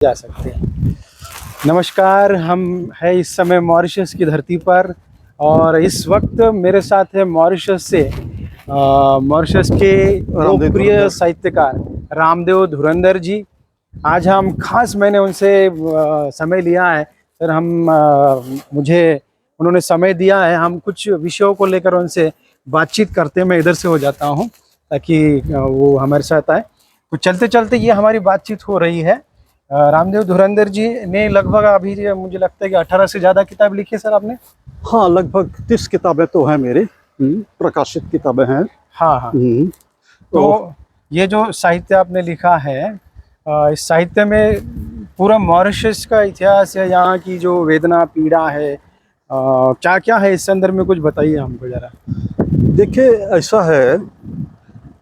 जा सकते हैं। नमस्कार, हम है इस समय मॉरिशस की धरती पर और इस वक्त मेरे साथ है मॉरिशस के लोकप्रिय साहित्यकार रामदेव धुरंधर जी। आज हम खास मैंने उनसे समय लिया है सर। मुझे उन्होंने समय दिया है, हम कुछ विषयों को लेकर उनसे बातचीत करते हैं। मैं इधर से हो जाता हूँ ताकि वो हमारे साथ आए। तो चलते चलते ये हमारी बातचीत हो रही है। रामदेव धुरंधर जी ने लगभग अभी मुझे लगता है कि 18 से ज़्यादा किताब लिखी है सर आपने। हाँ, लगभग 30 किताबें तो हैं मेरी, प्रकाशित किताबें हैं। हाँ हाँ। तो ये जो साहित्य आपने लिखा है, इस साहित्य में पूरा मॉरिशस का इतिहास है, यहाँ की जो वेदना पीड़ा है, क्या क्या है इस संदर्भ में कुछ बताइए हमको ज़रा। देखिए, ऐसा है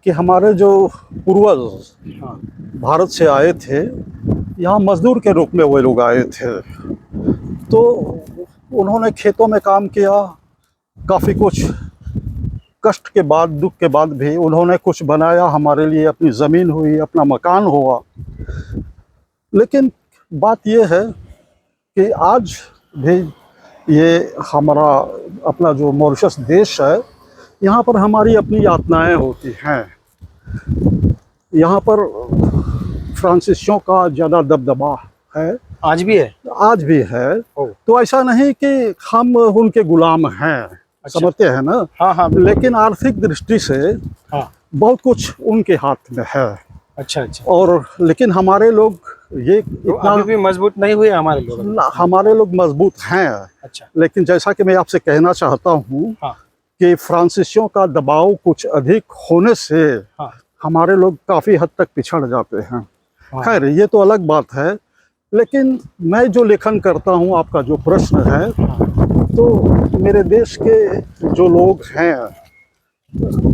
कि हमारे जो पूर्वज भारत से आए थे, यहाँ मजदूर के रूप में वो लोग आए थे। तो उन्होंने खेतों में काम किया, काफ़ी कुछ कष्ट के बाद, दुख के बाद भी उन्होंने कुछ बनाया हमारे लिए। अपनी ज़मीन हुई, अपना मकान हुआ। लेकिन बात ये है कि आज भी ये हमारा अपना जो मॉरिशस देश है, यहाँ पर हमारी अपनी यातनाएं होती हैं। यहाँ पर फ्रांसीसियों का ज़्यादा दबदबा है। आज भी है? आज भी है। तो ऐसा नहीं कि हम उनके गुलाम हैं। अच्छा। समझते हैं ना? हाँ हाँ। लेकिन आर्थिक दृष्टि से बहुत कुछ उनके हाथ में है। अच्छा अच्छा। और लेकिन हमारे लोग ये तो अभी भी मजबूत नहीं हुए हमारे लोग? हमारे लोग मजबूत हैं। अच्छा। लेकिन जैसा कि मैं आपसे कहना चाहता हूँ कि फ्रांसीसियों का दबाव कुछ अधिक होने से हमारे लोग काफ़ी हद तक पिछड़ जाते हैं। खैर, ये तो अलग बात है। लेकिन मैं जो लेखन करता हूँ, आपका जो प्रश्न है, तो मेरे देश के जो लोग हैं,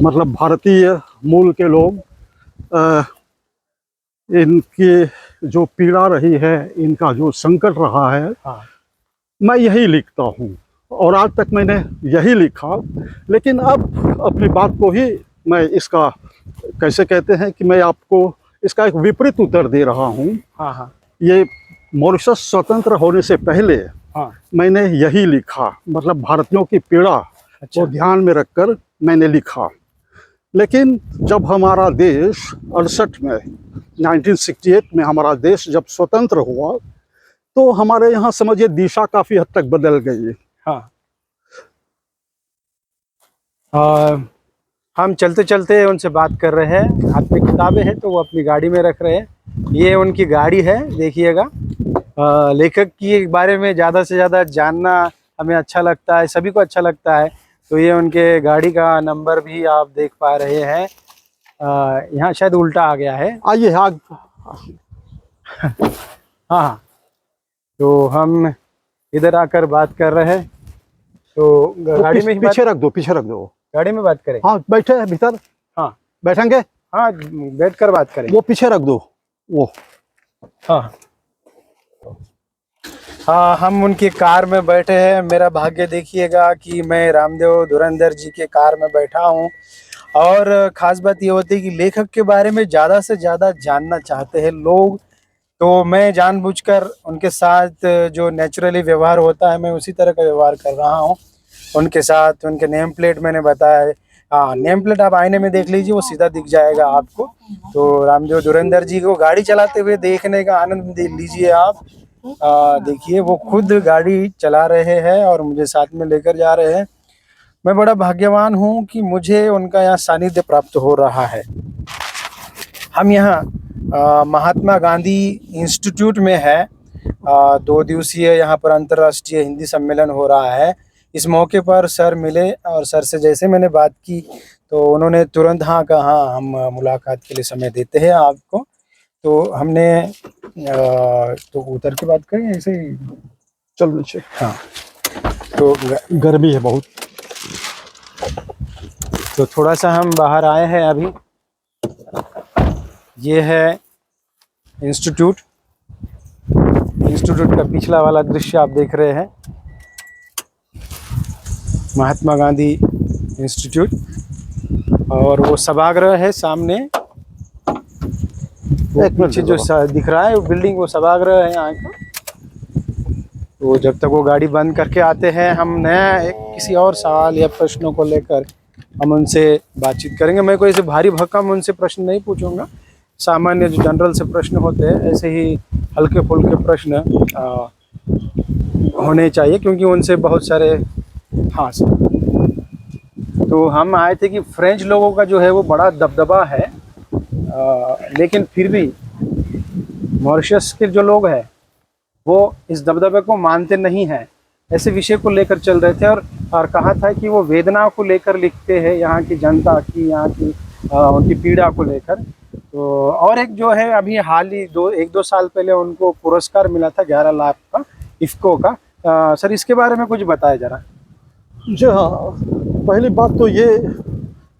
मतलब भारतीय मूल के लोग, इनकी जो पीड़ा रही है, इनका जो संकट रहा है, मैं यही लिखता हूँ और आज तक मैंने यही लिखा। लेकिन अब अपनी बात को ही मैं इसका कैसे कहते हैं कि मैं आपको इसका एक विपरीत उत्तर दे रहा हूँ। ये मॉरिशस स्वतंत्र होने से पहले मैंने यही लिखा, मतलब भारतीयों की पीड़ा को ध्यान में रखकर मैंने लिखा। लेकिन जब हमारा देश 68 में 1968 में हमारा देश जब स्वतंत्र हुआ, तो हमारे यहाँ समझिए दिशा काफ़ी हद तक बदल गई। हम चलते चलते उनसे बात कर रहे हैं। हाथ में किताबें हैं तो वो अपनी गाड़ी में रख रहे हैं। ये उनकी गाड़ी है, देखिएगा। लेखक के बारे में ज़्यादा से ज़्यादा जानना हमें अच्छा लगता है, सभी को अच्छा लगता है। तो ये उनके गाड़ी का नंबर भी आप देख पा रहे हैं। यहाँ शायद उल्टा आ गया है। आइए। हाँ। तो हम इधर आकर बात कर रहे हैं। तो गाड़ी में ही पीछे रख दो, पीछे रख दो। गाड़ी में बात करें? हाँ, बैठे हैं भीतर। हाँ, बैठेंगे? हाँ, बैठकर बात करें। वो पीछे रख दो वो। हाँ, हम उनकी कार में बैठे हैं। मेरा भाग्य देखिएगा कि मैं रामदेव धुरंधर जी के कार में बैठा हूँ। और ख़ास बात ये होती है कि लेखक के बारे में ज़्यादा से ज़्यादा जानना चाहते हैं लोग। तो मैं जानबूझकर उनके साथ जो नेचुरली व्यवहार होता है, मैं उसी तरह का व्यवहार कर रहा हूँ उनके साथ। उनके नेम प्लेट मैंने बताया है। हाँ, नेम प्लेट आप आईने में देख लीजिए, वो सीधा दिख जाएगा आपको। तो रामदेव धुरंधर जी को गाड़ी चलाते हुए देखने का आनंद लीजिए आप। देखिए, वो खुद गाड़ी चला रहे हैं और मुझे साथ में लेकर जा रहे हैं। मैं बड़ा भाग्यवान हूँ कि मुझे उनका यहाँ सानिध्य प्राप्त हो रहा है। हम यहाँ महात्मा गांधी इंस्टीट्यूट में है। 2 दिवसीय यहाँ पर अंतर्राष्ट्रीय हिंदी सम्मेलन हो रहा है। इस मौके पर सर मिले और सर से जैसे मैंने बात की तो उन्होंने तुरंत हाँ कहा, हम मुलाकात के लिए समय देते हैं आपको। तो हमने तो उतर के बात करें ऐसे ही चल नीचे। हाँ, तो गर्मी है बहुत, तो थोड़ा सा हम बाहर आए हैं अभी। ये है इंस्टीट्यूट का पिछला वाला दृश्य आप देख रहे हैं, महात्मा गांधी इंस्टीट्यूट। और वो सभागृह है सामने। वो एक मिनट पीछे जो दिख रहा है वो बिल्डिंग, वो सभागृह है यहाँ का। तो जब तक वो गाड़ी बंद करके आते हैं, हम नया किसी और सवाल या प्रश्नों को लेकर हम उनसे बातचीत करेंगे। मैं कोई ऐसे भारी भरकम उनसे प्रश्न नहीं पूछूंगा, सामान्य जो जनरल से प्रश्न होते हैं ऐसे ही हल्के फुल्के प्रश्न होने चाहिए, क्योंकि उनसे बहुत सारे। हाँ सर, तो हम आए थे कि फ्रेंच लोगों का जो है वो बड़ा दबदबा है, लेकिन फिर भी मॉरिशस के जो लोग हैं वो इस दबदबे को मानते नहीं हैं। ऐसे विषय को लेकर चल रहे थे, और कहा था कि वो वेदना को लेकर लिखते हैं, यहाँ की जनता की, यहाँ की उनकी पीड़ा को लेकर। तो और एक जो है अभी हाल ही एक दो साल पहले उनको पुरस्कार मिला था 11 लाख का, इफ्को का। सर इसके बारे में कुछ बताया जरा। जी हाँ, पहली बात तो ये,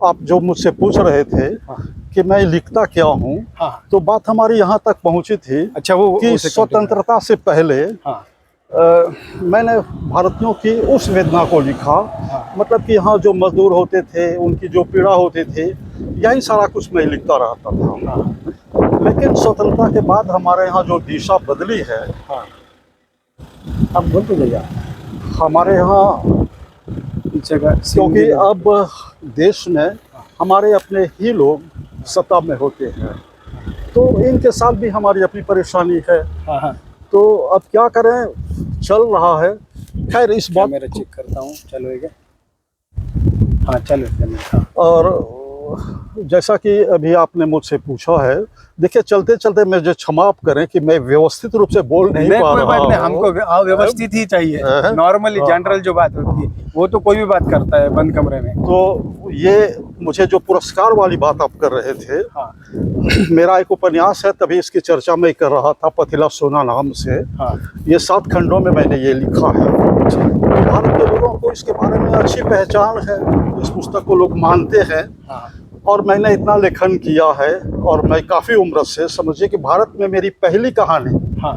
आप जो मुझसे पूछ रहे थे हाँ कि मैं लिखता क्या हूँ, हाँ। तो बात हमारी यहाँ तक पहुँची थी अच्छा, वो कि उसे स्वतंत्रता से पहले हाँ मैंने भारतीयों की उस वेदना को लिखा। हाँ। मतलब कि यहाँ जो मजदूर होते थे, उनकी जो पीड़ा होती थी, यही सारा कुछ मैं लिखता रहता था। हाँ लेकिन स्वतंत्रता के बाद हमारे यहाँ जो दिशा बदली है, हाँ। अब बोलते जाइए हमारे यहाँ, जगह, क्योंकि अब देश में हमारे अपने ही लोग सत्ता में होते हैं, तो इनके साथ भी हमारी अपनी परेशानी है। हाँ हाँ। तो अब क्या करें, चल रहा है। खैर इस बात मेरा चेक करता हूँ, चलोगे? हाँ चलो हाँ। और जैसा कि अभी आपने मुझसे पूछा है, देखिए चलते चलते मुझे क्षमा करें कि मैं व्यवस्थित रूप से बोल नहीं पा कोई रहा बात नहीं, हूँ। हमको अव्यवस्थित ही चाहिए। नॉर्मली जनरल जो बात होती है वो तो कोई भी बात करता है बंद कमरे में। तो ये मुझे जो पुरस्कार वाली बात आप कर रहे थे, हाँ मेरा एक उपन्यास है, तभी इसकी चर्चा मैं कर रहा था, पथिला सोना नाम से। हाँ। ये 7 खंडों में मैंने ये लिखा है। तो भारत के लोगों को इसके बारे में अच्छी पहचान है, इस पुस्तक को लोग मानते हैं। हाँ और मैंने इतना लेखन किया है, और मैं काफ़ी उम्र से, समझिए कि भारत में मेरी पहली कहानी हाँ।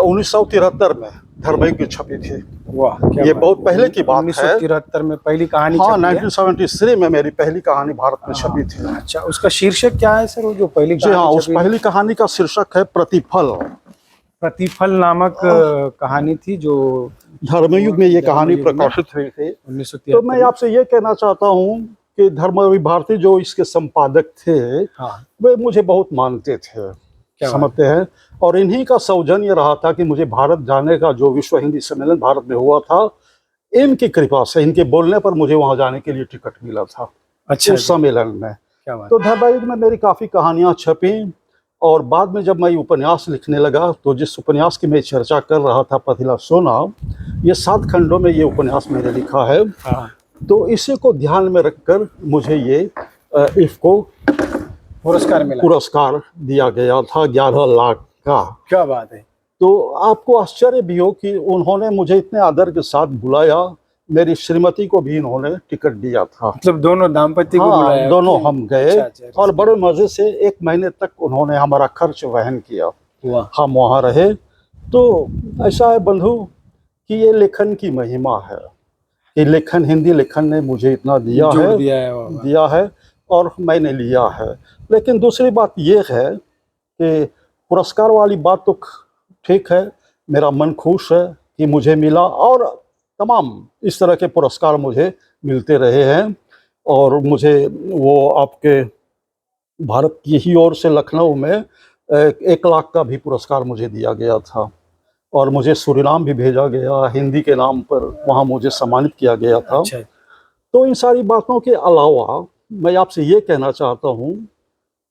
1973 में धर्मयुग की छपी थी। वाह, ये बहुत पहले की बात है। 1973 में पहली कहानी हाँ, छपी है? 1973 में मेरी पहली कहानी भारत में छपी थी। अच्छा, उसका शीर्षक क्या है सर, वो जो पहली जी हाँ, उस छपी? पहली कहानी का शीर्षक है प्रतिफल। प्रतिफल नामक कहानी थी, जो धर्मयुग में ये कहानी प्रकाशित हुई थी। 1973। तो मैं आपसे ये कहना चाहता हूँ कि धर्मवीर भारती जो इसके संपादक थे, हाँ। वे मुझे बहुत मानते थे, समझते हैं। और इन्हीं का सौजन्य रहा था कि मुझे भारत जाने का, जो विश्व हिंदी सम्मेलन भारत में हुआ था, इनकी कृपा से, इनके बोलने पर मुझे वहाँ जाने के लिए टिकट मिला था। अच्छा, उस सम्मेलन में। क्या बात। तो धर्मयुग में मेरी काफ़ी कहानियाँ छपी, और बाद में जब मैं उपन्यास लिखने लगा, तो जिस उपन्यास की मैं चर्चा कर रहा था, पथिला सोना, ये 7 खंडों में ये उपन्यास मैंने लिखा है। हाँ। तो इसी को ध्यान में रखकर मुझे ये इफ्को पुरस्कार दिया गया था 11 लाख का। क्या बात है। तो आपको आश्चर्य भी हो कि उन्होंने मुझे इतने आदर के साथ बुलाया, मेरी श्रीमती को भी इन्होंने टिकट दिया था। मतलब दोनों दाम्पत्य को बुलाया? दोनों हम गए। अच्छा, और बड़े मजे से 1 महीने तक उन्होंने हमारा खर्च वहन किया। हम वहाँ रहे। तो ऐसा है बंधु कि ये लेखन की महिमा है, कि लेखन, हिंदी लेखन ने मुझे इतना दिया है और मैंने लिया है। लेकिन दूसरी बात ये है कि पुरस्कार वाली बात तो ठीक है, मेरा मन खुश है कि मुझे मिला, और तमाम इस तरह के पुरस्कार मुझे मिलते रहे हैं। और मुझे वो आपके भारत की ही ओर से लखनऊ में 1 लाख का भी पुरस्कार मुझे दिया गया था, और मुझे सूरीनाम भी भेजा गया, हिंदी के नाम पर वहाँ मुझे सम्मानित किया गया था। अच्छा। तो इन सारी बातों के अलावा मैं आपसे ये कहना चाहता हूँ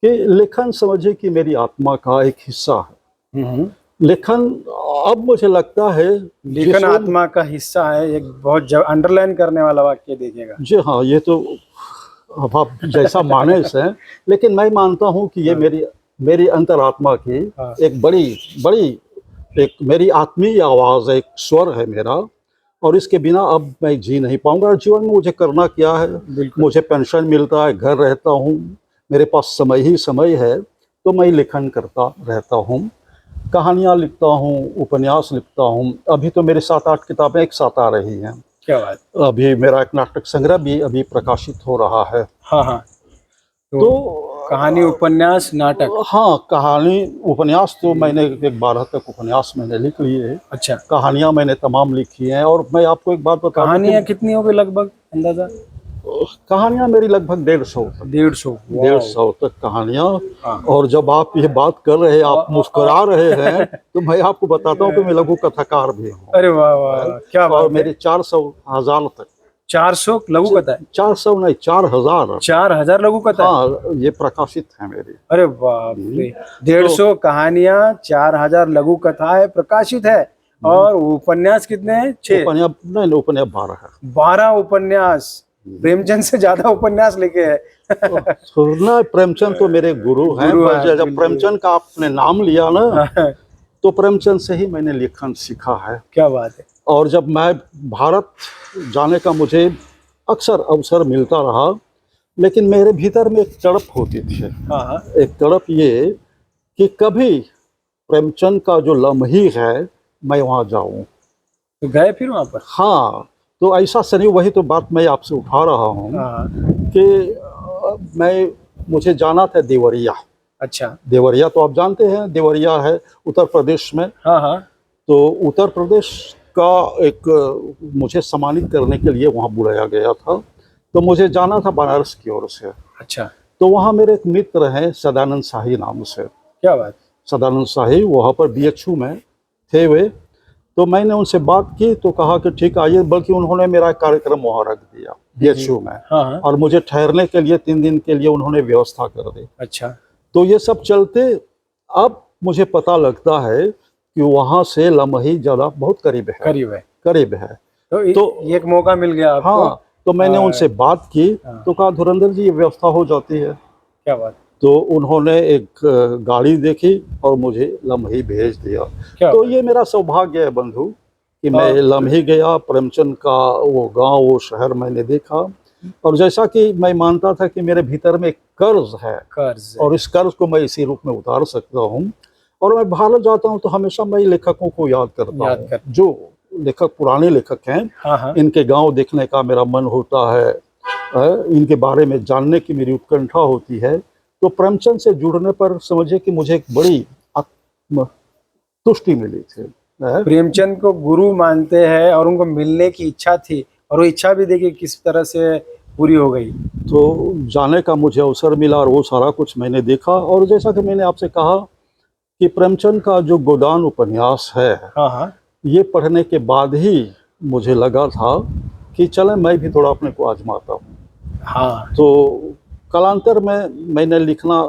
कि लेखन समझिए कि मेरी आत्मा का एक हिस्सा है। लेखन, अब मुझे लगता है लेखन आत्मा का हिस्सा है, एक बहुत अंडरलाइन करने वाला वाक्य देखिएगा। जी हाँ, ये तो अब आप जैसा माने से, लेकिन मैं मानता हूँ कि ये मेरी अंतरात्मा की एक बड़ी एक मेरी आत्मीय आवाज़, एक स्वर है मेरा, और इसके बिना अब मैं जी नहीं पाऊंगा। और जीवन में मुझे करना क्या है, मुझे पेंशन मिलता है, घर रहता हूँ, मेरे पास समय ही समय है, तो मैं लेखन करता रहता हूँ, कहानियाँ लिखता हूँ, उपन्यास लिखता हूँ। अभी तो मेरे 7-8 किताबें एक साथ आ रही हैं। क्या बात। अभी मेरा एक नाटक संग्रह भी अभी प्रकाशित हो रहा है। हाँ हाँ। तो कहानी, उपन्यास, नाटक। हाँ, कहानी उपन्यास तो मैंने एक 12 तक उपन्यास मैंने लिख लिए हैं। अच्छा, कहानियाँ मैंने तमाम लिखी हैं। और मैं आपको एक बात बता दूं कहानियां कितनी हो गई लगभग अंदाजा? कहानियाँ मेरी लगभग 150 तक, 150। 150 तक कहानियाँ। हाँ। और जब आप ये बात कर रहे हैं, आप मुस्कुरा रहे हैं, तो मैं आपको बताता हूँ कि मैं लघु कथाकार भी हूँ। अरे वाह वाह, क्या और बात है। मेरी 400 हजार तक, 400 लघु कथा है? 400 नहीं, 4000। 4000 लघु कथा है? हाँ, ये प्रकाशित है मेरी। अरे बाप रे, तो 150 कहानियां, 4000 लघु कथाएं प्रकाशित है। और उपन्यास कितने हैं? 6? उपन्यास नहीं, उपन्यास 12 है। 12 उपन्यास। प्रेमचंद से ज्यादा उपन्यास लिखे हैं। सुनना, प्रेमचंद तो मेरे गुरु हैं। गुरु पर हैं, जब बिल्कुल। प्रेमचंद का आपने नाम लिया ना, तो प्रेमचंद से ही मैंने लेखन सीखा है। क्या बात है। और जब मैं भारत जाने का मुझे अक्सर अवसर मिलता रहा, लेकिन मेरे भीतर में एक तड़प होती थी। हाँ, एक तड़प ये कि कभी प्रेमचंद का जो लम्ही है, मैं वहाँ जाऊँ। तो गए फिर वहां पर? हाँ, तो ऐसा सनी, वही तो बात मैं आपसे उठा रहा हूँ हाँ। कि मुझे जाना था देवरिया। अच्छा। देवरिया तो आप जानते हैं, देवरिया है उत्तर प्रदेश में। हाँ हाँ। तो उत्तर प्रदेश का एक मुझे सम्मानित करने के लिए वहाँ बुलाया गया था। तो मुझे जाना था बनारस की ओर से। अच्छा। तो वहाँ मेरे एक मित्र हैं सदानंद शाही नाम से। क्या बात। सदानंद शाही वहाँ पर बीएचयू में थे वे। तो मैंने उनसे बात की तो कहा कि ठीक आइए, बल्कि उन्होंने मेरा कार्यक्रम वहाँ रख दिया बीएचयू में। हाँ। और मुझे ठहरने के लिए 3 दिन के लिए उन्होंने व्यवस्था कर दी। अच्छा। तो ये सब चलते अब मुझे पता लगता है कि वहाँ से लमही ज़्यादा बहुत करीब है। करीब है। करीब है। तो एक मौका मिल गया आपको। हाँ, तो मैंने उनसे बात की। हाँ। तो कहा धुरंधर जी, ये व्यवस्था हो जाती है। क्या बात। तो उन्होंने एक गाड़ी देखी और मुझे लम्ही भेज दिया। क्या तो बात। ये मेरा सौभाग्य है बंधु कि मैं लम्ही गया, प्रेमचंद का वो गांव, वो शहर मैंने देखा। और जैसा कि मैं मानता था कि मेरे भीतर में एक कर्ज है, और इस कर्ज को मैं इसी रूप में उतार सकता हूँ। और मैं भारत जाता हूँ तो हमेशा मैं लेखकों को याद करता हूँ, जो लेखक पुराने लेखक हैं। हाँ। इनके गांव देखने का मेरा मन होता है, इनके बारे में जानने की मेरी उत्कंठा होती है। तो प्रेमचंद से जुड़ने पर समझिए कि मुझे एक बड़ी आत्म तुष्टि मिली थी। प्रेमचंद को गुरु मानते हैं और उनको मिलने की इच्छा थी, और वो इच्छा भी देखिए किस तरह से पूरी हो गई। तो जाने का मुझे अवसर मिला और वो सारा कुछ मैंने देखा। और जैसा कि मैंने आपसे कहा कि प्रेमचंद का जो गोदान उपन्यास है, हाँ, ये पढ़ने के बाद ही मुझे लगा था कि चले मैं भी थोड़ा अपने को आजमाता हूँ। हाँ। तो कालांतर में मैंने लिखना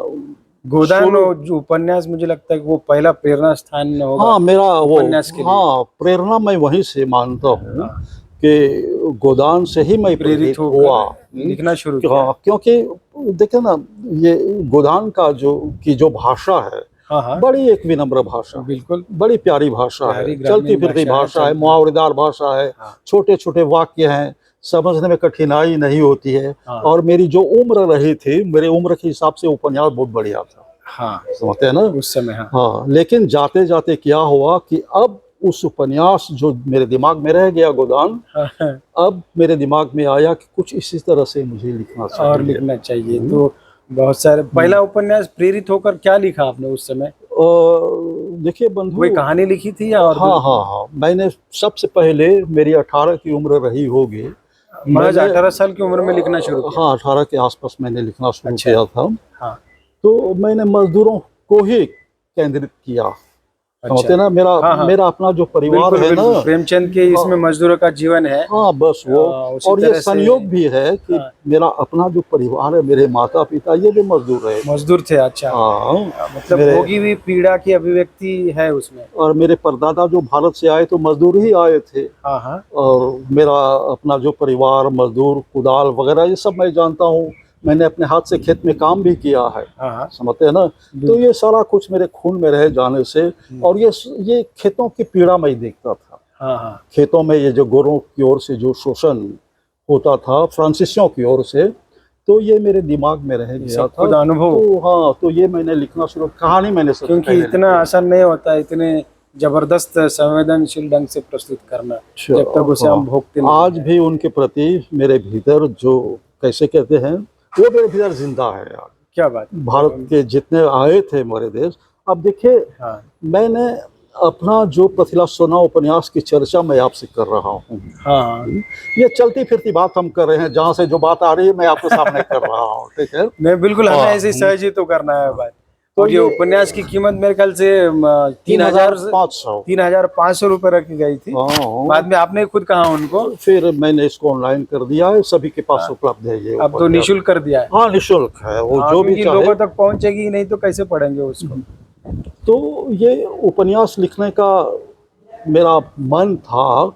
गोदान जो उपन्यास, मुझे लगता है कि वो पहला प्रेरणा स्थान होगा। हाँ, मेरा वो उपन्यास के लिए। हाँ, प्रेरणा मैं वहीं से मानता हूँ। हाँ। कि गोदान से ही मैं प्रेरित हुआ, लिखना शुरू किया। हाँ, क्योंकि देखे ना, ये गोदान का जो भाषा है, हाँ। बड़ी एक विनम्र भाषा, बिल्कुल बड़ी प्यारी भाषा है, चलती फिरती भाषा है, मुहावरेदार भाषा है। छोटे छोटे वाक्य हैं, समझने में कठिनाई नहीं होती है। और मेरी जो उम्र रही थी, मेरे उम्र के हिसाब से उपन्यास बहुत बढ़िया था। हाँ, समझते हैं ना उस समय। हाँ, लेकिन जाते जाते क्या हुआ कि अब उस उपन्यास जो मेरे दिमाग में रह गया गोदान, अब मेरे दिमाग में आया कि कुछ इसी तरह से मुझे लिखना चाहिए और लिखना चाहिए। तो बहुत सारे, पहला उपन्यास प्रेरित होकर क्या लिखा आपने उस समय? देखिए बंधु, कोई कहानी लिखी थी या और? हाँ, मैंने सबसे पहले, मेरी 18 की उम्र रही होगी, महज 18 साल की उम्र में लिखना शुरू किया? हाँ, 18 के आसपास मैंने लिखना शुरू किया था। हाँ। तो मैंने मजदूरों को ही केंद्रित किया। अच्छा। ना, मेरा अपना जो परिवार है ना, प्रेमचंद के इसमें मजदूरों का जीवन है। हाँ, बस वो। और ये संयोग भी है कि मेरा अपना जो परिवार है, मेरे माता पिता ये भी मजदूर रहे, मजदूर थे। अच्छा। मतलब भोगी हुई पीड़ा की अभिव्यक्ति है उसमें। और मेरे परदादा जो भारत से आए तो मजदूर ही आए थे। हाँ। और मेरा अपना जो परिवार, मजदूर, कुदाल वगैरह, ये सब मैं जानता हूँ। मैंने अपने हाथ से खेत में काम भी किया है। समझते हैं ना। तो ये सारा कुछ मेरे खून में रह जाने से, और ये खेतों की पीड़ा मैं देखता था। खेतों में ये जो गोरों की ओर से जो शोषण होता था, फ्रांसीसियों की ओर से, तो ये मेरे दिमाग में रह गया था। अनुभव। तो हाँ, तो ये मैंने लिखना शुरू, कहानी मैंने, क्योंकि इतना आसान नहीं होता इतने जबरदस्त संवेदनशील ढंग से प्रस्तुत करना, जब तक उसे हम भोगते नहीं। आज भी उनके प्रति मेरे भीतर जो, कैसे कहते हैं, वो मेरे भीतर जिंदा है यार। क्या बात है। भारत के जितने आए थे हमारे देश। अब देखिए, हाँ मैंने अपना जो पथिला सोना उपन्यास की चर्चा मैं आपसे कर रहा हूँ, हाँ। ये चलती फिरती बात हम कर रहे हैं, जहाँ से जो बात आ रही है मैं आपके सामने कर रहा हूँ, ठीक है। नहीं बिल्कुल, हमें हाँ, ऐसे ही सहज ही तो करना है भाई। तो और ये ये उपन्यास की कीमत मेरे ख्याल से 3,500। 3,500 रुपये रखी गई थी। हाँ, बाद में आपने खुद कहा उनको। फिर मैंने इसको ऑनलाइन कर दिया है, सभी के पास हाँ, उपलब्ध है ये अब तो उपन्यास। निःशुल्क कर दिया है। हाँ, निःशुल्क है, वो हाँ, जो भी क्योंकि चाहे। लोगों तक पहुंचेगी ही नहीं तो कैसे पढ़ेंगे उसको। तो ये उपन्यास लिखने का मेरा मन था।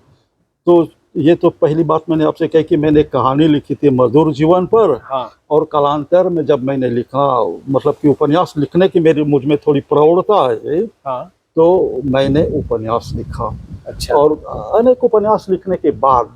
तो ये तो पहली बात मैंने आपसे कही कि मैंने कहानी लिखी थी मजदूर जीवन पर। हाँ और कालांतर में जब मैंने लिखा, मतलब कि उपन्यास लिखने की मेरी मुझ में थोड़ी प्रवणता है, हाँ। तो मैंने उपन्यास लिखा। अच्छा। और अनेक उपन्यास लिखने के बाद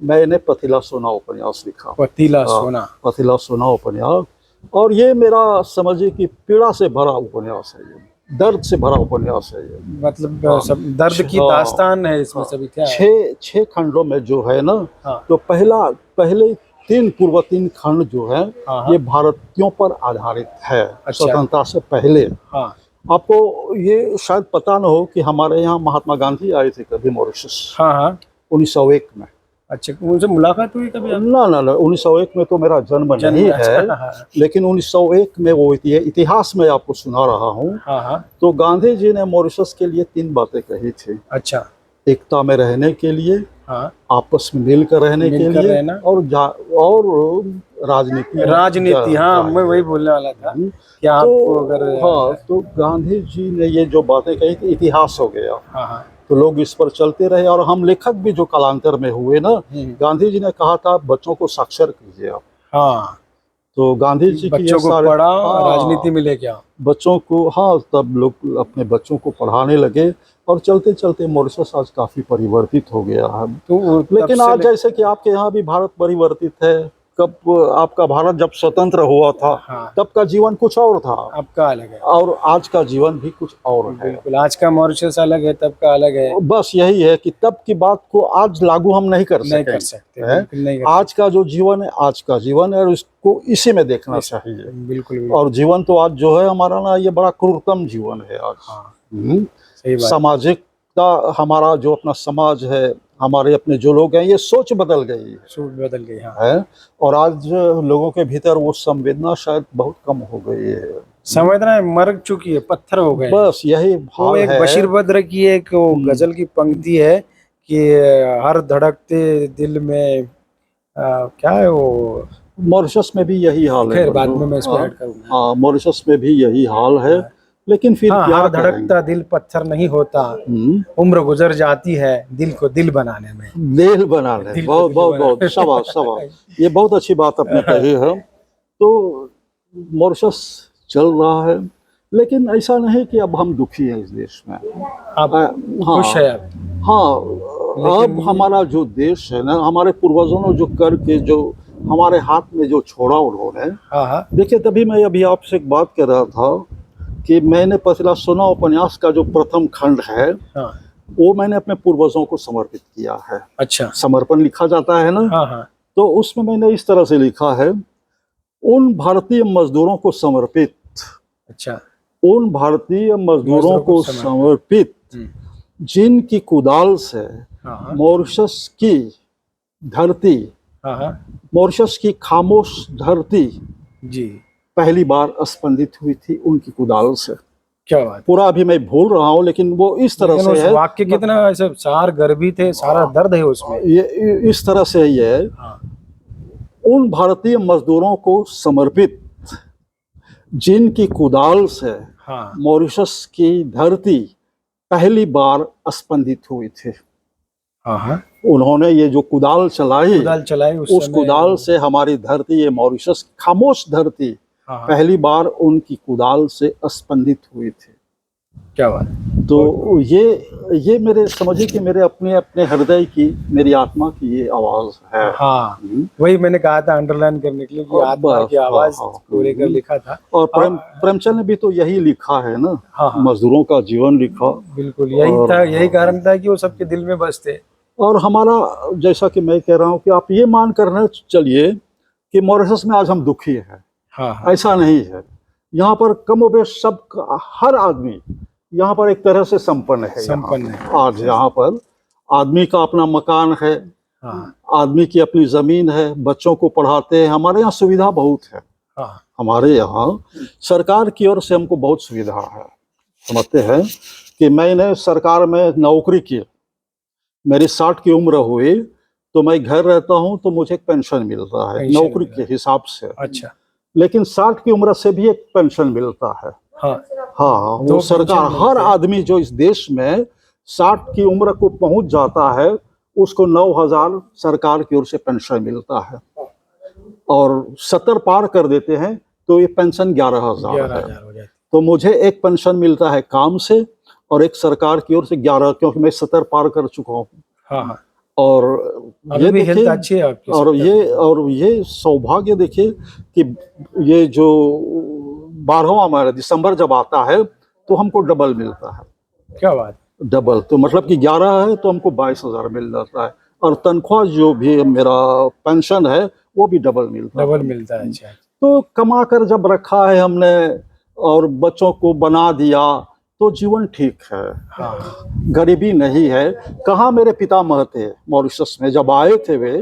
मैंने पथिला सोना उपन्यास लिखा। पतीला सोना। पथिला सोना उपन्यास। और ये मेरा समझिए कि पीड़ा से भरा उपन्यास है, ये दर्द से भरा उपन्यास है ये। मतलब हाँ, सब दर्द की हाँ, दास्तान है इसमें, सभी क्या है। छह खंडों में जो है ना, हाँ तो पहले तीन खंड जो है, हाँ हाँ। ये भारतीयों पर आधारित है। अच्छा। स्वतंत्रता से पहले। हाँ आपको ये शायद पता न हो कि हमारे यहाँ महात्मा गांधी आए थे कभी मॉरिशस, हाँ हाँ। 1901 में। अच्छा, उनसे मुलाकात हुई कभी आप? ना ना ना, 1901 में तो मेरा जन्म नहीं है। अच्छा, हाँ लेकिन 1901 में वो इतिहास में आपको सुना रहा हूँ। हाँ हाँ। तो गांधी जी ने मॉरिशस के लिए 3 बातें कही थी। अच्छा। एकता में रहने के लिए, हाँ, आपस में मिलकर रहने के मिलकर लिए, रहना। और राजनीति, हाँ मैं वही बोलने वाला था कि आपको तो अगर हाँ, तो गांधी जी ने ये जो बातें कही थी, इतिहास हो गया। हाँ हाँ। तो लोग इस पर चलते रहे, और हम लेखक भी जो कालांतर में हुए ना, गांधी जी ने कहा था बच्चों को साक्षर कीजिए आप। हाँ, तो गांधी जी की ये बच्चों को सारे, पढ़ाओ, हाँ, राजनीति में लेके आओ। बच्चों को, हाँ, तब लोग अपने बच्चों को पढ़ाने लगे। और चलते चलते मॉरिशस आज काफ़ी परिवर्तित हो गया है। तो लेकिन आज जैसे कि आपके यहाँ भी भारत परिवर्तित है। कब आपका भारत जब स्वतंत्र हुआ था, हाँ, तब का जीवन कुछ और था, आपका अलग है। और आज का जीवन भी कुछ और है। बिल्कुल, आज का मॉरिशस अलग है, तब का अलग है। बस यही है कि तब की बात को आज लागू हम नहीं कर नहीं कर सकते सकते, हैं। बिल्कुल नहीं कर आज का जो जीवन है, आज का जीवन है, और इसको इसी में देखना चाहिए। सकते। बिल्कुल और जीवन तो आज जो है हमारा ना, ये बड़ा क्रूरतम जीवन है आज। हाँ, हम्म। सही बात। सामाजिकता, हमारा जो अपना समाज है, हमारे अपने जो लोग हैं, ये सोच बदल गई सूट बदल गई। हाँ, है। और आज लोगों के भीतर वो संवेदना शायद बहुत कम हो गई है। संवेदना मर चुकी है, पत्थर हो गए। बस यही वो हाल एक है। बशीर बद्र की एक वो गजल की पंक्ति है कि हर धड़कते दिल में क्या है वो। मॉरिशस में भी यही हाल है खैर बाद बंधु। में मैं इसको हाँ, ऐड करूंगा। हाँ, मॉरिशस में भी यही हाल है। लेकिन फिर हाँ, क्या हर करेंगे। धड़कता दिल पत्थर नहीं होता, हम्म। उम्र गुजर जाती है दिल को दिल बनाने में। दिल बना ले, दिल को बहुत दिल बहुत बना बहुत शाबाश शाबाश, ये बहुत अच्छी बात आपने कही है। तो मॉरिशस चल रहा है, लेकिन ऐसा नहीं कि अब हम दुखी हैं इस देश में। आप हाँ, खुश है अब? हाँ, लेकिन अब हमारा जो देश है ना, हमारे पूर्वजों ने जो करके जो हमारे हाथ में जो छोड़ा उन्होंने। हाँ हाँ देखिए, तभी मैं अभी आपसे एक बात कर रहा था कि मैंने पथिला सोना उपन्यास का जो प्रथम खंड है, हाँ। वो मैंने अपने पूर्वजों को समर्पित किया है। अच्छा। समर्पण लिखा जाता है ना। हाँ हाँ। तो उसमें मैंने इस तरह से लिखा है, उन भारतीय मजदूरों को समर्पित। अच्छा। उन भारतीय मजदूरों को समर्पित जिनकी कुदाल से हाँ हाँ मॉरिशस की धरती, हाँ हाँ। मॉरिशस की खामोश धरती जी, पहली बार स्पंदित हुई थी उनकी कुदाल से। क्या बात। पूरा अभी मैं भूल रहा हूँ, लेकिन वो इस तरह लेकिन से उस है। वाक्य कितना ऐसे सार गर्भित है, सारा दर्द है उसमें। ये इस तरह से ही है, हाँ। उन भारतीय मजदूरों को समर्पित जिनकी कुदाल से हाँ मॉरिशस की धरती पहली बार स्पंदित हुई थी। हाँ हाँ। उन्होंने ये जो कुदाल चलाई, कुदाल चलाई उस समय। कुदाल से हमारी धरती, ये मॉरिशस खामोश धरती हाँ हाँ। पहली बार उनकी कुदाल से स्पंदित हुई थी। क्या बात। तो ये मेरे समझिए कि मेरे अपने अपने हृदय की, मेरी आत्मा की ये आवाज है। हाँ, वही मैंने कहा था अंडरलाइन करने के लिए कि आत्मा की आवाज को लेकर लिखा था। और प्रेमचंद ने भी तो यही लिखा है ना। हाँ, मजदूरों का जीवन लिखा। बिल्कुल यही था, यही कारण था कि वो सबके दिल में बसते। और हमारा, जैसा कि मैं कह रहा हूँ कि आप ये मान कर न चलिए कि मॉरिशस में आज हम दुखी हैं। हाँ हाँ ऐसा नहीं है। यहाँ पर कमोबेश सब हर आदमी यहाँ पर एक तरह से संपन्न है। संपन्न है। आज यहाँ पर आदमी का अपना मकान है, हाँ आदमी की अपनी जमीन है, बच्चों को पढ़ाते हैं। हमारे यहाँ सुविधा बहुत है। हाँ हमारे यहाँ सरकार की ओर से हमको बहुत सुविधा है। समझते हैं कि मैंने सरकार में नौकरी की, मेरी 60 की उम्र हुई तो मैं घर रहता हूँ तो मुझे एक पेंशन मिलता है पेंशन नौकरी मिला। के हिसाब से। अच्छा लेकिन 60 की उम्र से भी एक पेंशन मिलता है। हाँ हाँ, दो वो सरकार पेंशन हर मिलते हैं। आदमी जो इस देश में 60 की उम्र को पहुंच जाता है उसको 9,000 सरकार की ओर से पेंशन मिलता है, और 70 पार कर देते हैं तो ये पेंशन 11,000 है। 11,000 हो जाते। तो मुझे एक पेंशन मिलता है काम से और एक सरकार की ओर से 11, क्योंकि मैं 70 पार कर चुका हूँ। हाँ हाँ और अभी ये भी हेल्थ देखिए, अच्छी है आपकी। और ये सौभाग्य देखिए कि ये जो 12वां महीना दिसंबर जब आता है तो हमको डबल मिलता है। क्या बात है। डबल तो मतलब कि 11 है तो हमको 22,000 मिल जाता है, और तनख्वाह जो भी मेरा पेंशन है वो भी डबल मिलता है। डबल मिलता है। अच्छा तो कमा कर जब रखा है हमने और बच्चों को बना दिया तो जीवन ठीक है। हाँ गरीबी नहीं है। कहाँ मेरे पितामह थे मॉरिशस में, जब आए थे वे,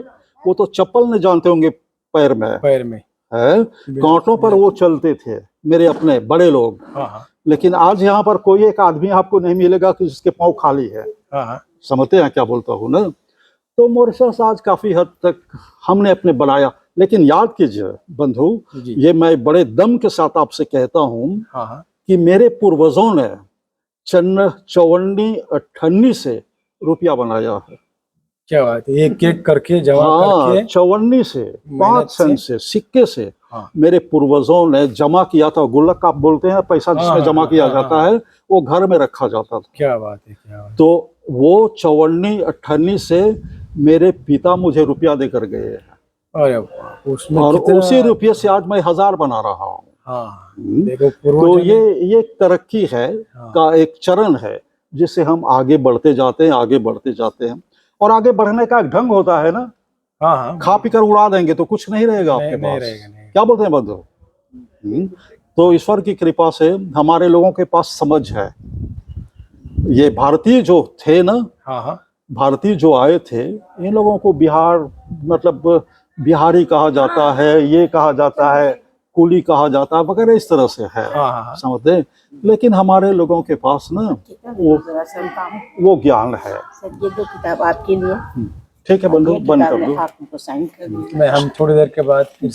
वो तो चप्पल नहीं जानते होंगे पैर में पैर में। है, कांटों पर वो चलते थे मेरे अपने बड़े लोग। हाँ हाँ लेकिन आज यहाँ पर कोई एक आदमी आपको नहीं मिलेगा कि जिसके पाँव खाली है। हाँ हाँ समझते हैं क्या बोलता हूँ ना। तो मॉरिशस आज काफी हद तक हमने अपने बनाया। लेकिन याद कीजिए बंधु, जी। ये मैं बड़े दम के साथ आपसे कहता हूँ हाँ हाँ कि मेरे पूर्वजों ने चौवन्नी अठन्नी से रुपया बनाया है। क्या बात है। एक एक करके जमा हाँ, करके 54 से 5 सेंट से सिक्के से हाँ मेरे पूर्वजों ने जमा किया था। गुल्लक आप बोलते हैं पैसा जिसमें हाँ, जमा हाँ, किया हाँ, जाता हाँ। है, वो घर में रखा जाता था। क्या बात है। क्या बात है। तो वो 54-58 से मेरे पिता मुझे रुपया देकर गए हैं, अरे वाह, उसमें और कितना। उसी रुपये से आज मैं 1000 बना रहा हूँ। हाँ देखो तो पूर्वजों ने। ये एक तरक्की है हाँ। का एक चरण है जिससे हम आगे बढ़ते जाते हैं, आगे बढ़ते जाते हैं। और आगे बढ़ने का एक ढंग होता है ना, हाँ हाँ खा पी कर उड़ा देंगे तो कुछ नहीं रहेगा आपके नहीं पास। रहेगा नहीं। क्या बोलते हैं बंधु? तो ईश्वर की कृपा से हमारे लोगों के पास समझ है। ये भारतीय जो थे ना, हाँ हाँ भारतीय जो आए थे, इन लोगों को बिहार मतलब बिहारी कहा जाता है, ये कहा जाता है, कुली कहा जाता है वगैरह, इस तरह से है। हाँ हाँ समझते हैं? लेकिन हमारे लोगों के पास ना वो ज्ञान है। सर ये दो किताब आपके लिए। ठीक है बंधु, ये बंद किताब कर दो। आप उनको साइन कर दीजिए। मैं हम थोड़ी देर के बाद फिर